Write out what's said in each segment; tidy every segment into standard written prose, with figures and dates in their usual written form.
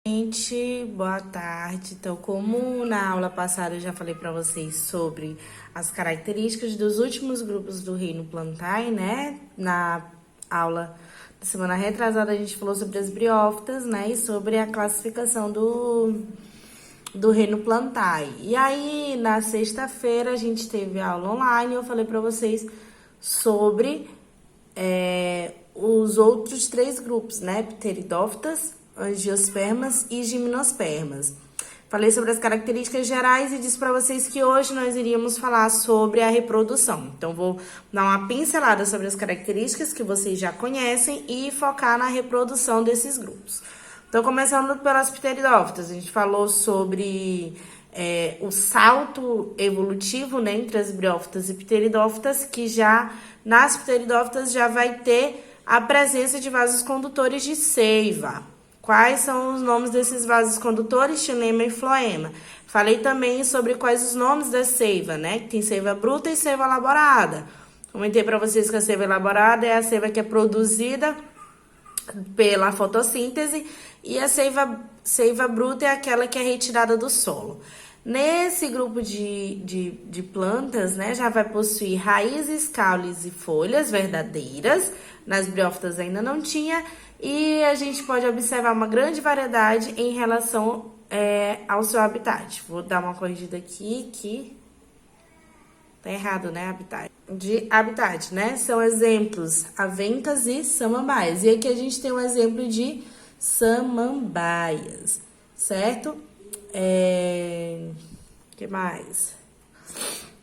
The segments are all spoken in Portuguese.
Gente, boa tarde. Então, como na aula passada eu já falei para vocês sobre as características dos últimos grupos do reino Plantae, né? Na aula da semana retrasada a gente falou sobre as briófitas, né? E sobre a classificação do reino Plantae. E aí, na sexta-feira, a gente teve aula online e eu falei para vocês sobre os outros três grupos, né? Pteridófitas, angiospermas e gimnospermas. Falei sobre as características gerais e disse para vocês que hoje nós iríamos falar sobre a reprodução. Então, vou dar uma pincelada sobre as características que vocês já conhecem e focar na reprodução desses grupos. Então, começando pelas pteridófitas, a gente falou sobre o salto evolutivo, né, entre as briófitas e pteridófitas, que já nas pteridófitas já vai ter a presença de vasos condutores de seiva. Quais são os nomes desses vasos condutores? Xilema e floema. Falei também sobre quais os nomes da seiva, né? Que tem seiva bruta e seiva elaborada. Comentei para vocês que a seiva elaborada é a seiva que é produzida pela fotossíntese e a seiva bruta é aquela que é retirada do solo. Nesse grupo de plantas, né, já vai possuir raízes, caules e folhas verdadeiras. Nas briófitas ainda não tinha. E a gente pode observar uma grande variedade em relação ao seu habitat. Vou dar uma corrigida aqui, que tá errado, né, habitat. De habitat, né? São exemplos avencas e samambaias. E aqui a gente tem um exemplo de samambaias, certo? Que mais?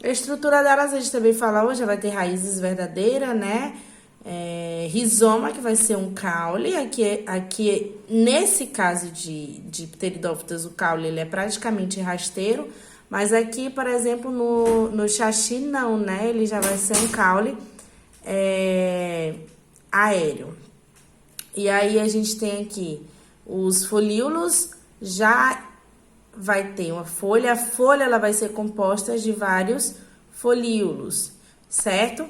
A estrutura delas a gente também falou, já vai ter raízes verdadeiras, né? Rizoma, que vai ser um caule. Aqui nesse caso de pteridófitas, o caule ele é praticamente rasteiro, mas aqui, por exemplo, no xaxi não, né? Ele já vai ser um caule aéreo. E aí a gente tem aqui os folíolos, já vai ter uma folha. A folha ela vai ser composta de vários folíolos, certo?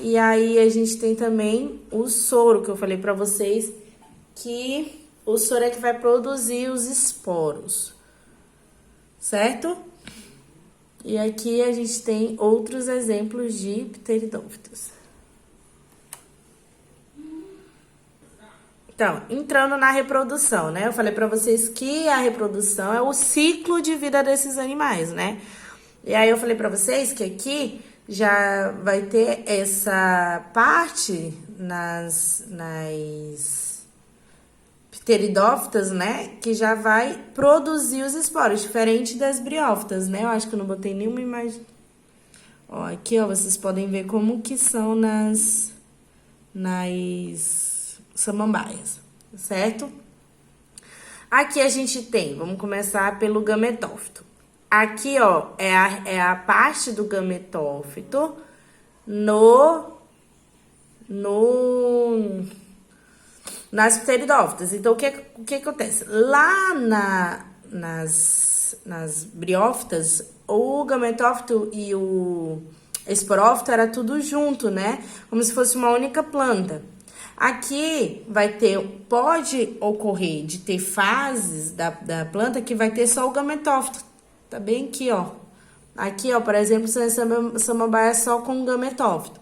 E aí a gente tem também o soro, que eu falei para vocês que o soro é que vai produzir os esporos, certo? E aqui a gente tem outros exemplos de pteridófitas. Então, entrando na reprodução, né? Eu falei para vocês que a reprodução é o ciclo de vida desses animais, né? E aí eu falei para vocês que aqui já vai ter essa parte nas pteridófitas, né? Que já vai produzir os esporos, diferente das briófitas, né? Eu acho que eu não botei nenhuma imagem. Ó, aqui, ó, vocês podem ver como que são nas samambaias, certo? Aqui a gente tem, vamos começar pelo gametófito. Aqui, ó, é a parte do gametófito nas pteridófitas. Então, o que acontece? Lá nas briófitas, o gametófito e o esporófito era tudo junto, né? Como se fosse uma única planta. Aqui pode ocorrer de ter fases da planta que vai ter só o gametófito. Tá bem aqui, ó. Aqui, ó, por exemplo, samambaia só com gametófito.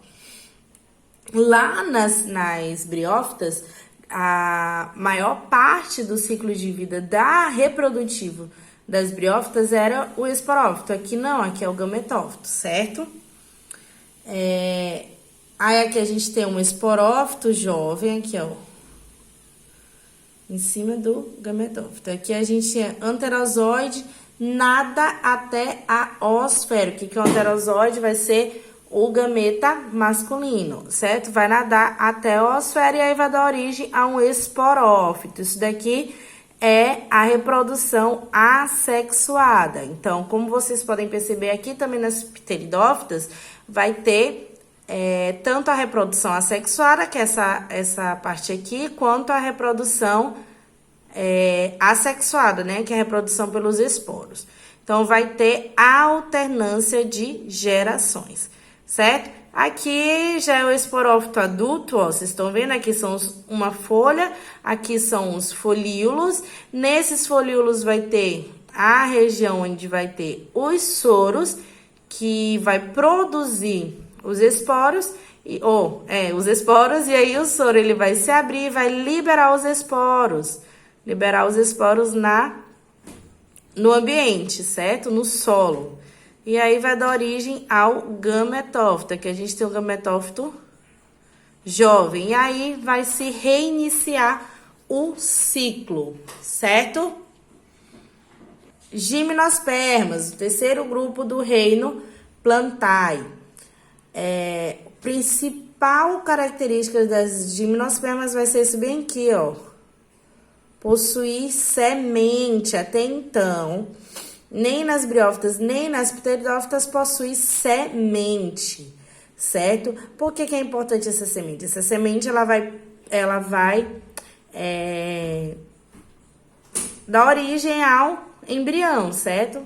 Lá nas briófitas, a maior parte do ciclo de vida reprodutivo das briófitas era o esporófito. Aqui não, aqui é o gametófito, certo? Aí aqui a gente tem um esporófito jovem, aqui, ó, em cima do gametófito. Aqui a gente tem anterozoide, nada até a oosfera. O que é o anterozoide? Vai ser o gameta masculino, certo? Vai nadar até a oosfera e aí vai dar origem a um esporófito. Isso daqui é a reprodução assexuada. Então, como vocês podem perceber aqui também nas pteridófitas, vai ter tanto a reprodução assexuada, que é essa parte aqui, quanto a reprodução assexuada, né? Que é a reprodução pelos esporos. Então, vai ter a alternância de gerações. certo? Aqui já é o esporófito adulto, ó, vocês estão vendo? Aqui são uma folha, aqui são os folíolos. Nesses folíolos vai ter a região onde vai ter os soros, que vai produzir os esporos, os esporos, e aí o soro ele vai se abrir e vai liberar os esporos. Liberar os esporos no ambiente, certo? No solo. E aí vai dar origem ao gametófito. Aqui a gente tem o gametófito jovem. E aí vai se reiniciar o ciclo, certo? Gimnospermas, o terceiro grupo do reino Plantae. Principal característica das gimnospermas vai ser isso bem aqui, ó. Possuir semente. Até então, nem nas briófitas, nem nas pteridófitas possui semente, certo? Por que é importante essa semente? Essa semente, ela vai dar origem ao embrião, certo?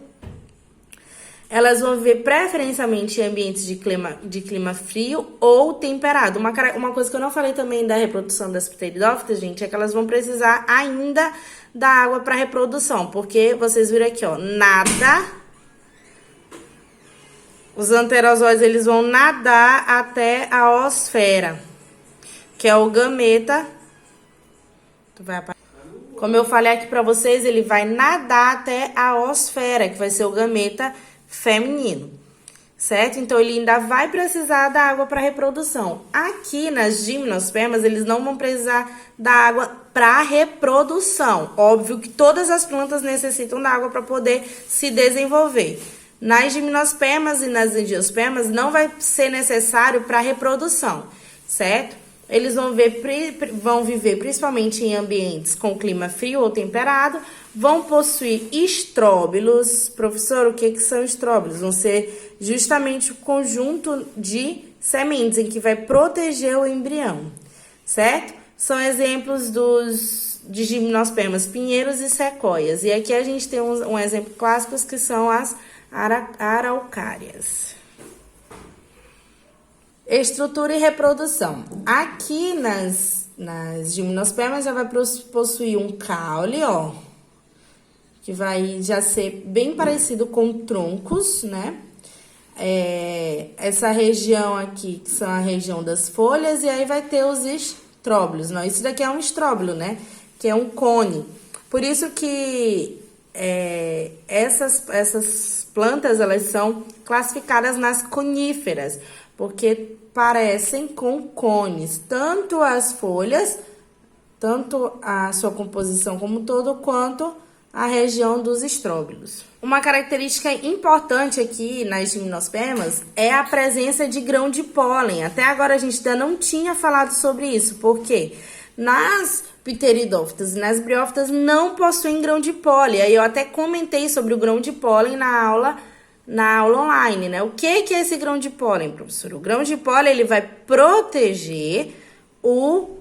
Elas vão viver preferencialmente em ambientes de clima frio ou temperado. Uma coisa que eu não falei também da reprodução das pteridófitas, gente, é que elas vão precisar ainda da água para reprodução. Porque vocês viram aqui, ó, os anterozóides, eles vão nadar até a oosfera, que é o gameta. Como eu falei aqui para vocês, ele vai nadar até a oosfera, que vai ser o gameta feminino, certo? Então, ele ainda vai precisar da água para reprodução. Aqui nas gimnospermas, eles não vão precisar da água para reprodução. Óbvio que todas as plantas necessitam da água para poder se desenvolver. Nas gimnospermas e nas angiospermas, não vai ser necessário para reprodução, certo? Eles vão viver principalmente em ambientes com clima frio ou temperado, vão possuir estróbilos. Professor, o que são estróbilos? Vão ser justamente o conjunto de sementes em que vai proteger o embrião, certo? São exemplos de gimnospermas, pinheiros e sequoias. E aqui a gente tem um exemplo clássico que são as araucárias. Estrutura e reprodução. Aqui nas gimnospermas já vai possuir um caule, ó, que vai já ser bem parecido com troncos, né? Essa região aqui, que são a região das folhas, e aí vai ter os estróbilos. Não, isso daqui é um estróbilo, né? Que é um cone. Por isso que essas plantas, elas são classificadas nas coníferas, porque parecem com cones, tanto as folhas, tanto a sua composição como um todo, quanto a região dos estróbilos. Uma característica importante aqui nas gimnospermas é a presença de grão de pólen. Até agora a gente ainda não tinha falado sobre isso, porque nas pteridófitas e nas briófitas não possuem grão de pólen. Aí eu até comentei sobre o grão de pólen na aula online, né? O que é esse grão de pólen, professor? O grão de pólen, ele vai proteger o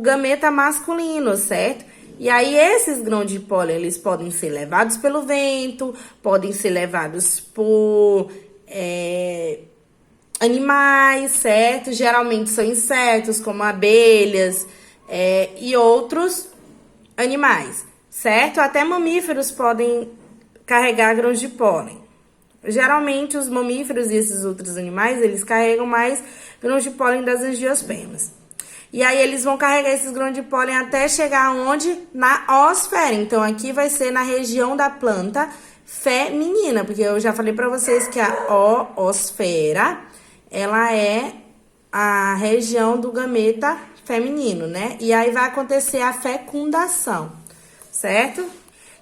gameta masculino, certo? E aí, esses grãos de pólen, eles podem ser levados pelo vento, podem ser levados por animais, certo? Geralmente são insetos, como abelhas e outros animais, certo? Até mamíferos podem carregar grãos de pólen. Geralmente, os mamíferos e esses outros animais, eles carregam mais grãos de pólen das angiospermas. E aí, eles vão carregar esses grãos de pólen até chegar onde? Na oosfera. Então, aqui vai ser na região da planta feminina, porque eu já falei para vocês que a oosfera, ela é a região do gameta feminino, né? E aí, vai acontecer a fecundação, certo?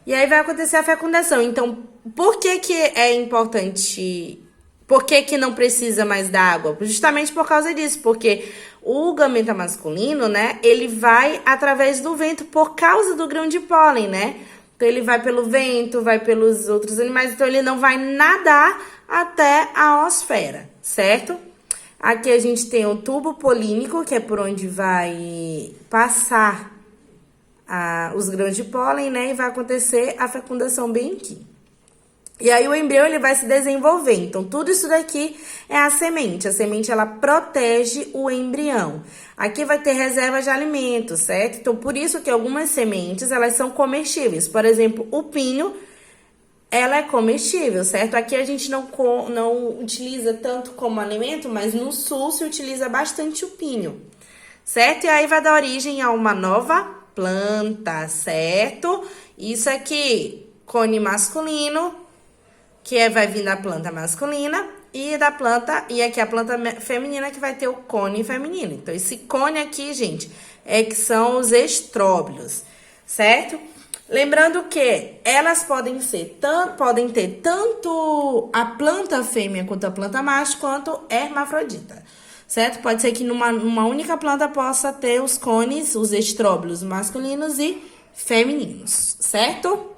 E aí, vai acontecer a fecundação. Então, por que é importante? Por que não precisa mais da água? Justamente por causa disso, porque o gameta masculino, né, ele vai através do vento por causa do grão de pólen, né? Então, ele vai pelo vento, vai pelos outros animais, então ele não vai nadar até a oosfera, certo? Aqui a gente tem o tubo polínico, que é por onde vai passar os grãos de pólen, né? E vai acontecer a fecundação bem aqui. E aí o embrião ele vai se desenvolver. Então, tudo isso daqui é a semente. A semente ela protege o embrião. Aqui vai ter reserva de alimentos, certo? Então, por isso que algumas sementes elas são comestíveis. Por exemplo, o pinho, ela é comestível, certo? Aqui a gente não utiliza tanto como alimento, mas no sul se utiliza bastante o pinho, certo? E aí vai dar origem a uma nova planta, certo? Isso aqui, cone masculino, vai vir da planta masculina, e aqui a planta feminina que vai ter o cone feminino. Então, esse cone aqui, gente, que são os estróbilos, certo? Lembrando que elas podem ter tanto a planta fêmea quanto a planta macho, quanto hermafrodita, certo? Pode ser que numa única planta possa ter os cones, os estróbilos masculinos e femininos, certo?